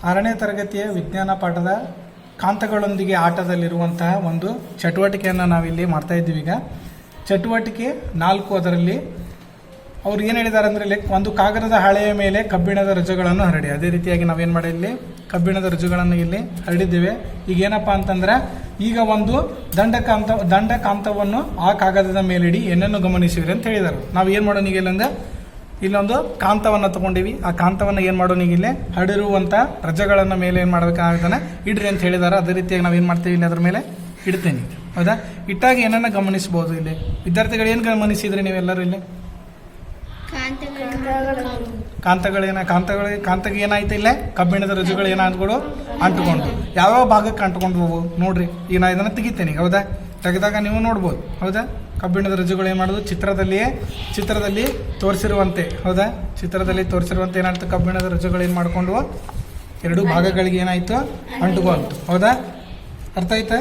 6ನೇ ತರಗತಿಯ ವಿಜ್ಞಾನ ಪಾಠದ ಕಾಂತಗಳೊಂದಿಗೆ ಆಟದಲ್ಲಿರುವಂತಹ ಒಂದು ಚಟುವಟಿಕೆಯನ್ನು ನಾವಿಲ್ಲಿ ಮಾಡ್ತಾ ಇದ್ದೀವಿ. ಈಗ ಚಟುವಟಿಕೆ 4 ಅದರಲ್ಲಿ ಅವ್ರು ಏನು ಹೇಳಿದ್ದಾರೆ ಅಂದರೆ ಇಲ್ಲಿ ಒಂದು ಕಾಗದದ ಹಾಳೆಯ ಮೇಲೆ ಕಬ್ಬಿಣದ ರಜಗಳನ್ನು ಹರಡಿ. ಅದೇ ರೀತಿಯಾಗಿ ನಾವೇನು ಮಾಡಿ ಇಲ್ಲಿ ಕಬ್ಬಿಣದ ರಜಗಳನ್ನು ಇಲ್ಲಿ ಹರಡಿದ್ದೇವೆ. ಈಗ ಏನಪ್ಪ ಅಂತಂದ್ರೆ ಈಗ ಒಂದು ದಂಡಕಾಂತವನ್ನು ಆ ಕಾಗದದ ಮೇಲಿಡಿ ಏನನ್ನು ಗಮನಿಸಿದ್ರಿ ಅಂತ ಹೇಳಿದ್ದಾರೆ. ನಾವು ಏನು ಮಾಡೋಣ ಈಗ ಇಲ್ಲಂದ್ರೆ ಇಲ್ಲೊಂದು ಕಾಂತವನ್ನು ತಗೊಂಡಿವಿ. ಆ ಕಾಂತವನ್ನು ಏನು ಮಾಡೋಣ ಈಗ ಇಲ್ಲಿ ಹರಡಿರುವಂಥ ರಜಗಳನ್ನು ಮೇಲೆ ಏನು ಮಾಡಬೇಕಾಗ್ತಾನೆ ಇಡ್ರಿ ಅಂತ ಹೇಳಿದ್ದಾರೆ. ಅದೇ ರೀತಿಯಾಗಿ ನಾವು ಏನು ಮಾಡ್ತೀವಿ ಇಲ್ಲಿ ಅದ್ರ ಮೇಲೆ ಇಡ್ತೇನೆ. ಹೌದಾ? ಇಟ್ಟಾಗ ಏನನ್ನ ಗಮನಿಸಬಹುದು ಇಲ್ಲಿ ವಿದ್ಯಾರ್ಥಿಗಳು ಏನು ಗಮನಿಸಿದ್ರಿ ನೀವೆಲ್ಲರೂ ಇಲ್ಲಿ? ಕಾಂತಗೆ ಏನಾಯ್ತು ಇಲ್ಲೇ ಕಬ್ಬಿಣದ ರಜುಗಳು ಏನಾದ್ಗಳು ಅಂಟುಕೊಂಡು ಯಾವ್ಯಾವ ಭಾಗಕ್ಕೆ ಅಂಟುಕೊಂಡು ನೋಡ್ರಿ. ಈಗ ನಾ ಇದನ್ನು ತೆಗಿತೇನೆ. ಹೌದಾ? ತೆಗೆದಾಗ ನೀವು ನೋಡ್ಬೋದು. ಹೌದಾ? ಕಬ್ಬಿಣದ ರಜುಗಳು ಏನು ಮಾಡೋದು ಚಿತ್ರದಲ್ಲಿ ತೋರಿಸಿರುವಂತೆ. ಹೌದಾ? ಚಿತ್ರದಲ್ಲಿ ತೋರಿಸಿರುವಂತೆ ಏನಾಯ್ತು ಕಬ್ಬಿಣದ ರಜುಗಳು ಏನು ಮಾಡ್ಕೊಂಡು 2 ಭಾಗಗಳಿಗೆ ಏನಾಯ್ತು ಅಂಟುಕೊಂತು. ಹೌದಾ? ಅರ್ಥ ಆಯ್ತಾ?